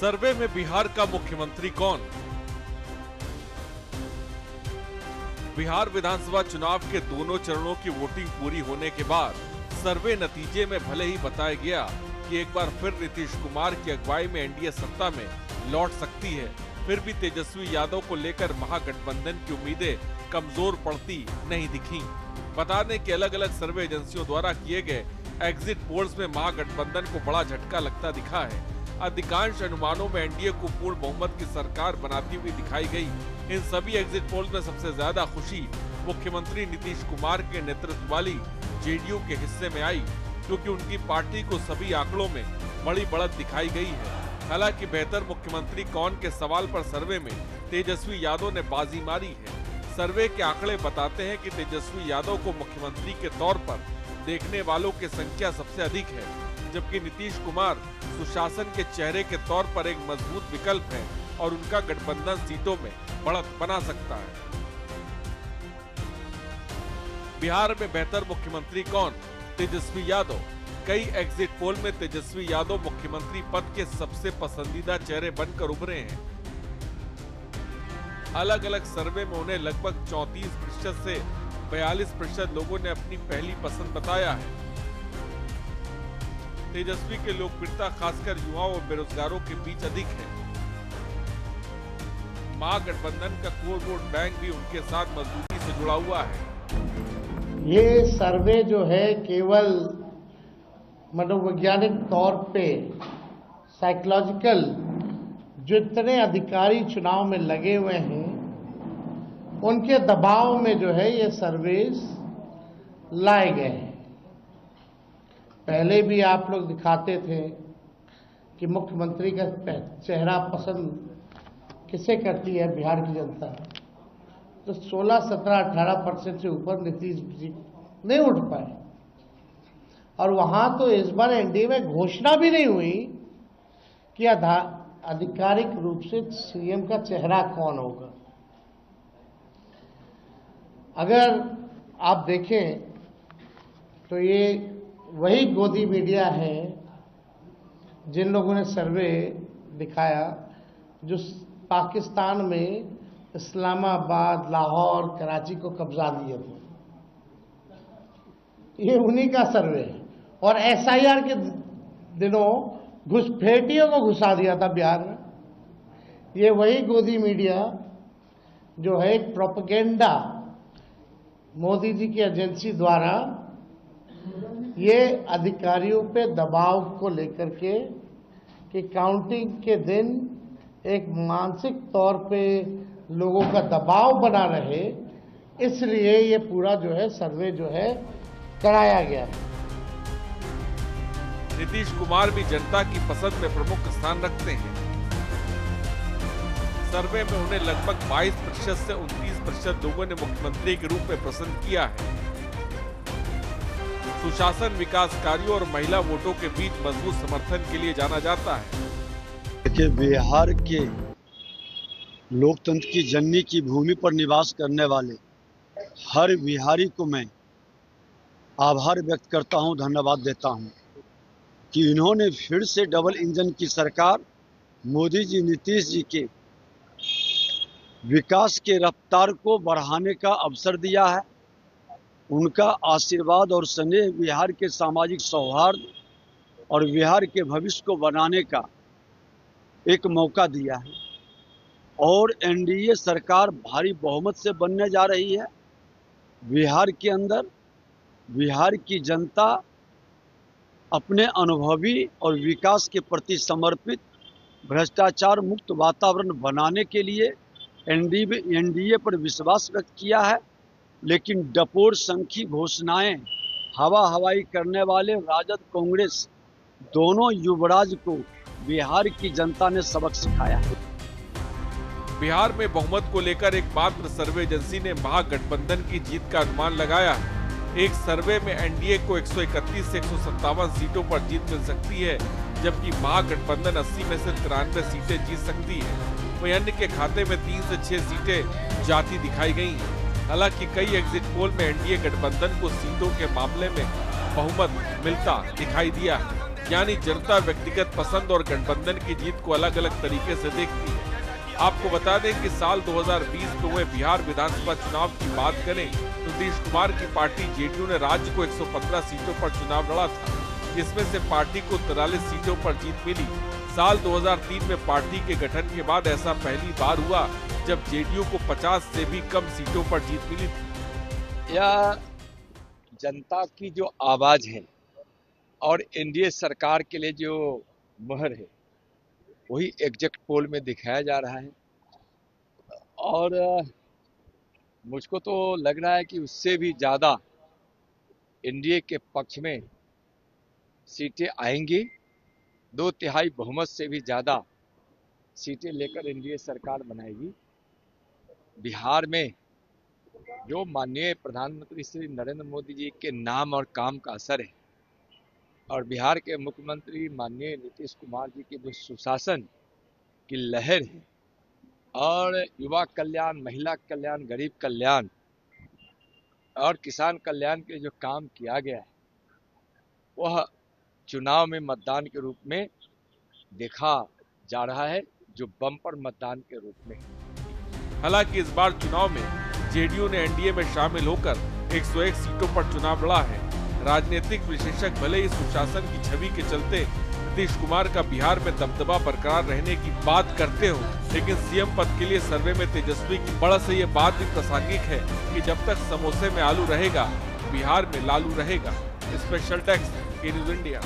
सर्वे में बिहार का मुख्यमंत्री कौन? बिहार विधानसभा चुनाव के दोनों चरणों की वोटिंग पूरी होने के बाद सर्वे नतीजे में भले ही बताया गया कि एक बार फिर नीतीश कुमार की अगुवाई में एनडीए सत्ता में लौट सकती है, फिर भी तेजस्वी यादव को लेकर महागठबंधन की उम्मीदें कमजोर पड़ती नहीं दिखी। बता दें कि अलग अलग सर्वे एजेंसियों द्वारा किए गए एग्जिट पोल्स में महागठबंधन को बड़ा झटका लगता दिखा है। अधिकांश अनुमानों में एनडीए को पूर्ण बहुमत की सरकार बनाती हुई दिखाई गई। इन सभी एग्जिट पोल्स में सबसे ज्यादा खुशी मुख्यमंत्री नीतीश कुमार के नेतृत्व वाली जेडीयू के हिस्से में आई, क्योंकि उनकी पार्टी को सभी आंकड़ों में बड़ी बढ़त दिखाई गई है। हालांकि बेहतर मुख्यमंत्री कौन के सवाल पर सर्वे में तेजस्वी यादव ने बाजी मारी है। सर्वे के आंकड़े बताते हैं कि तेजस्वी यादव को मुख्यमंत्री के तौर पर देखने वालों की संख्या सबसे अधिक है, जबकि नीतीश कुमार सुशासन के चेहरे के तौर पर एक मजबूत विकल्प है और उनका गठबंधन सीटों में बढ़त बना सकता है। बिहार में बेहतर मुख्यमंत्री कौन? तेजस्वी यादव। कई एग्जिट पोल में तेजस्वी यादव मुख्यमंत्री पद के सबसे पसंदीदा चेहरे बनकर उभरे हैं। अलग अलग सर्वे में उन्हें लगभग 34% से 42% लोगों ने अपनी पहली पसंद बताया है। तेजस्वी की लोकप्रियता खासकर युवाओं और बेरोजगारों के बीच अधिक है। महागठबंधन का कोर वोट बैंक भी उनके साथ मजबूती से जुड़ा हुआ है। ये सर्वे जो है केवल मनोवैज्ञानिक तौर पे साइकोलॉजिकल जो इतने अधिकारी चुनाव में लगे हुए हैं उनके दबाव में जो है ये सर्वेस लाए गए हैं। पहले भी आप लोग दिखाते थे कि मुख्यमंत्री का चेहरा पसंद किसे करती है बिहार की जनता, तो 16, 17, 18% से ऊपर नीतीश जी नहीं उठ पाए। और वहां तो इस बार एनडीए में घोषणा भी नहीं हुई कि आधिकारिक रूप से सीएम का चेहरा कौन होगा। अगर आप देखें तो ये वही गोदी मीडिया है जिन लोगों ने सर्वे दिखाया जो पाकिस्तान में इस्लामाबाद, लाहौर, कराची को कब्जा दिए थे। ये उन्हीं का सर्वे है। और एसआईआर के दिनों घुसपैठियों को घुसा दिया था बिहार में। ये वही गोदी मीडिया जो है एक प्रोपेगेंडा मोदी जी की एजेंसी द्वारा ये अधिकारियों पे दबाव को लेकर के कि काउंटिंग के दिन एक मानसिक तौर पे लोगों का दबाव बना रहे, इसलिए ये पूरा जो है सर्वे जो है कराया गया है। नीतीश कुमार भी जनता की पसंद में प्रमुख स्थान रखते हैं। सर्वे में उन्हें लगभग 22% से 29% लोगों ने मुख्यमंत्री के रूप में पसंद किया है। सुशासन, विकास कार्यों और महिला वोटों के बीच मजबूत समर्थन के लिए जाना जाता है। देखिए, बिहार के लोकतंत्र की जननी की भूमि पर निवास करने वाले हर बिहारी को मैं आभार व्यक्त करता हूं, धन्यवाद देता हूं कि इन्होंने फिर से डबल इंजन की सरकार मोदी जी, नीतीश जी के विकास के रफ्तार को बढ़ाने का अवसर दिया है। उनका आशीर्वाद और स्नेह बिहार के सामाजिक सौहार्द और बिहार के भविष्य को बनाने का एक मौका दिया है। और एनडीए सरकार भारी बहुमत से बनने जा रही है। बिहार के अंदर बिहार की जनता अपने अनुभवी और विकास के प्रति समर्पित भ्रष्टाचार मुक्त वातावरण बनाने के लिए एनडीए पर विश्वास व्यक्त किया है। लेकिन डपोर संखी घोषणाएं हवा हवाई करने वाले राजद, कांग्रेस दोनों युवराज को बिहार की जनता ने सबक सिखाया है। बिहार में बहुमत को लेकर एक मात्र सर्वे एजेंसी ने महागठबंधन की जीत का अनुमान लगाया है। एक सर्वे में एनडीए को 131 से 157 सीटों पर जीत मिल सकती है, जबकि महागठबंधन 80 में से 93 सीटें जीत सकती है। वहीं अन्य के खाते में 3 से 6 सीटें जाती दिखाई गई हैं। हालांकि कई एग्जिट पोल में एनडीए गठबंधन को सीटों के मामले में बहुमत मिलता दिखाई दिया है। यानी जनता व्यक्तिगत पसंद और गठबंधन की जीत को अलग अलग तरीके से देखती है। आपको बता दें कि साल 2020 में हुए बिहार विधानसभा चुनाव की बात करें तो नीतीश कुमार की पार्टी जेडीयू ने राज्य को 115 सीटों पर चुनाव लड़ा था, जिसमें से पार्टी को 43 सीटों पर जीत मिली। साल 2003 में पार्टी के गठन के बाद ऐसा पहली बार हुआ जब जेडीयू को 50 से भी कम सीटों पर जीत मिली थी। यह जनता की जो आवाज है और एनडीए सरकार के लिए जो मुहर है वही एग्जिट पोल में दिखाया जा रहा है, और मुझको तो लग रहा है कि उससे भी ज्यादा एनडीए के पक्ष में सीटें आएंगी। 2/3 बहुमत से भी ज्यादा सीटें लेकर एनडीए सरकार बनाएगी। बिहार में जो माननीय प्रधानमंत्री श्री नरेंद्र मोदी जी के नाम और काम का असर है और बिहार के मुख्यमंत्री माननीय नीतीश कुमार जी के जो सुशासन की लहर है और युवा कल्याण, महिला कल्याण, गरीब कल्याण और किसान कल्याण के जो काम किया गया है वह चुनाव में मतदान के रूप में देखा जा रहा है, जो बम्पर मतदान के रूप में। हालांकि इस बार चुनाव में जेडीयू ने एनडीए में शामिल होकर 101 सीटों पर चुनाव लड़ा है। राजनीतिक विशेषज्ञ भले ही सुशासन की छवि के चलते नीतीश कुमार का बिहार में दबदबा बरकरार रहने की बात करते हो, लेकिन सीएम पद के लिए सर्वे में तेजस्वी की बढ़त से ये बात भी प्रासंगिक है कि जब तक समोसे में आलू रहेगा बिहार में लालू रहेगा। स्पेशल डेस्क, के न्यूज़ इंडिया।